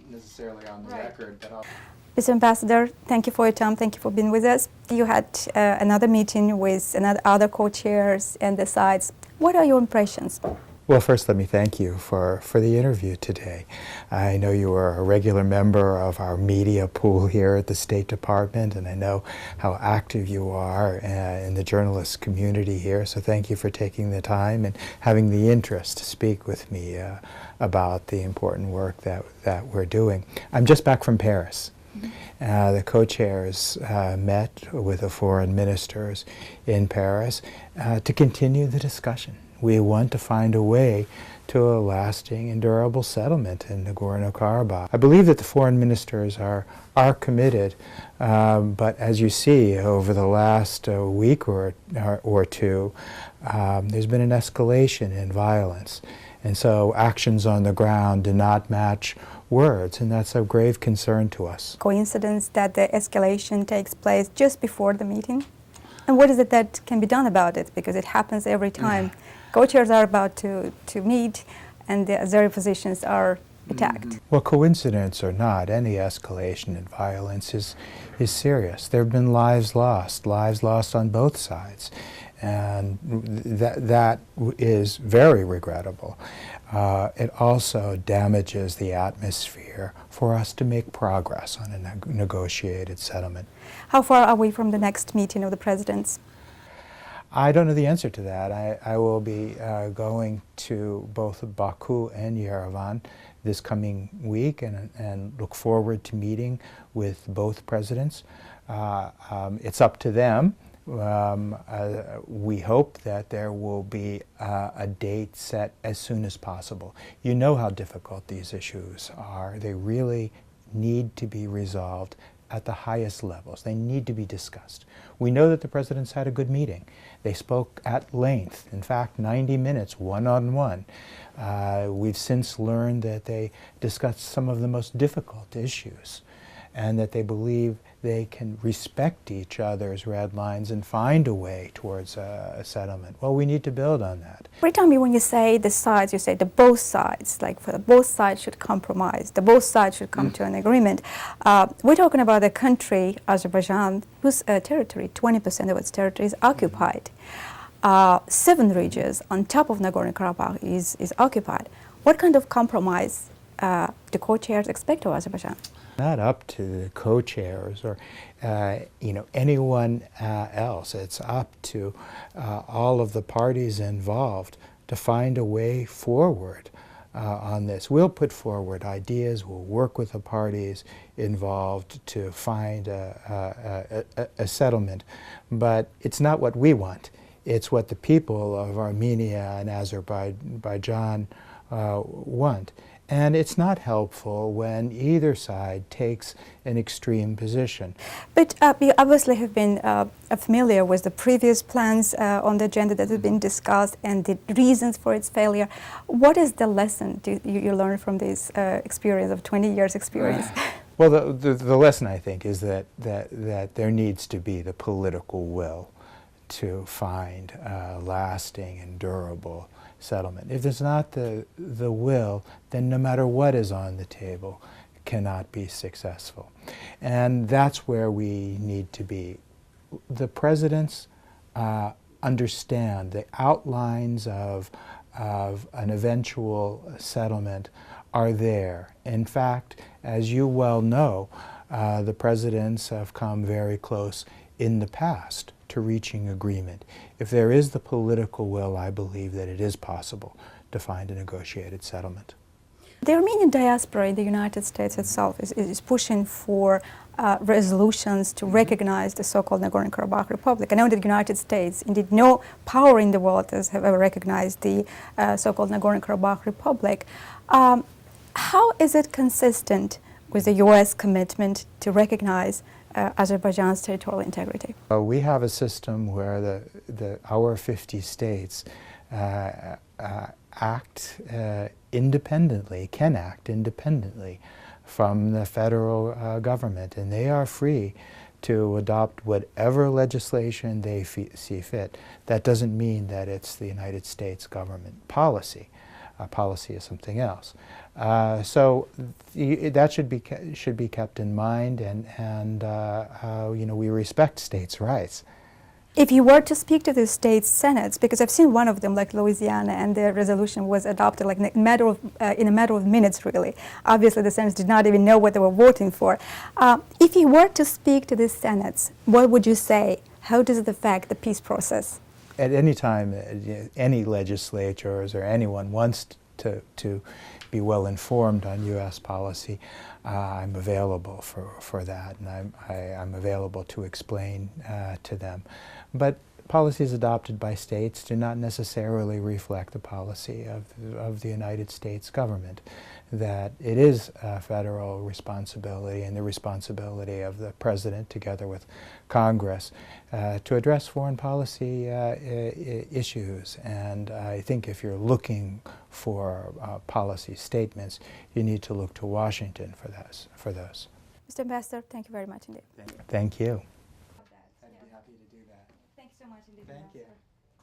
necessarily on the record, but I'll... Mr. Ambassador, thank you for your time. Thank you for being with us. You had another meeting with other co-chairs and the sides. What are your impressions? Well, first, let me thank you for the interview today. I know you are a regular member of our media pool here at the State Department, and I know how active you are in the journalist community here, so thank you for taking the time and having the interest to speak with me about the important work that we're doing. I'm just back from Paris. The co-chairs met with the foreign ministers in Paris to continue the discussion. We want to find a way to a lasting and durable settlement in Nagorno-Karabakh. I believe that the foreign ministers are committed, but as you see over the last week or two, there's been an escalation in violence. And so actions on the ground do not match words, and that's a grave concern to us. Coincidence that the escalation takes place just before the meeting? And what is it that can be done about it? Because it happens every time. Co-chairs are about to meet and their positions are attacked. Well, coincidence or not, any escalation in violence is serious. There have been lives lost on both sides. And that is very regrettable. It also damages the atmosphere for us to make progress on a negotiated settlement. How far are we from the next meeting of the presidents? I don't know the answer to that. I will be going to both Baku and Yerevan this coming week and look forward to meeting with both presidents. It's up to them. We hope that there will be a date set as soon as possible. You know how difficult these issues are. They really need to be resolved at the highest levels. They need to be discussed. We know that the presidents had a good meeting. They spoke at length, in fact 90 minutes one-on-one. We've since learned that they discussed some of the most difficult issues and that they believe they can respect each other's red lines and find a way towards a settlement. Well, we need to build on that. Every time when you say the sides, you say the both sides, like both sides should compromise, the both sides should come to an agreement. We're talking about a country, Azerbaijan, whose territory, 20% of its territory is occupied. 7 regions on top of Nagorno-Karabakh is occupied. What kind of compromise do co-chairs expect of Azerbaijan? Not up to the co-chairs or anyone else. It's up to all of the parties involved to find a way forward on this. We'll put forward ideas. We'll work with the parties involved to find a settlement. But it's not what we want. It's what the people of Armenia and Azerbaijan want. And it's not helpful when either side takes an extreme position. But you obviously have been familiar with the previous plans on the agenda that have been discussed and the reasons for its failure. What is the lesson you learned from this experience of 20 years experience? Well, the lesson, I think, is that there needs to be the political will to find a lasting and durable settlement. If there's not the will, then no matter what is on the table cannot be successful. And that's where we need to be. The presidents understand the outlines of an eventual settlement are there. In fact, as you well know, the presidents have come very close in the past to reaching agreement. If there is the political will, I believe that it is possible to find a negotiated settlement. The Armenian diaspora in the United States itself is pushing for resolutions to recognize the so-called Nagorno-Karabakh Republic. I know that the United States, indeed no power in the world has ever recognized the so-called Nagorno-Karabakh Republic. How is it consistent with the U.S. commitment to recognize Azerbaijan's territorial integrity? We have a system where our 50 states act independently, can act independently from the federal government, and they are free to adopt whatever legislation they see fit. That doesn't mean that it's the United States government policy. policy is something else. So that should be kept in mind, and you know, we respect states' rights. If you were to speak to the state senates, because I've seen one of them, like Louisiana, and their resolution was adopted like in a matter of minutes, really. Obviously, the senates did not even know what they were voting for. If you were to speak to the senates, what would you say? How does it affect the peace process? At any time, any legislatures or anyone wants to be well informed on U.S. policy, I'm available for that, and I'm available to explain to them. But policies adopted by states do not necessarily reflect the policy of the United States government. That it is a federal responsibility and the responsibility of the President together with Congress to address foreign policy issues. And I think if you're looking for policy statements, you need to look to Washington for those. Mr. Ambassador, thank you very much indeed. Thank you. I'd be happy to do that. Thank you so much indeed, Thank you. Ambassador.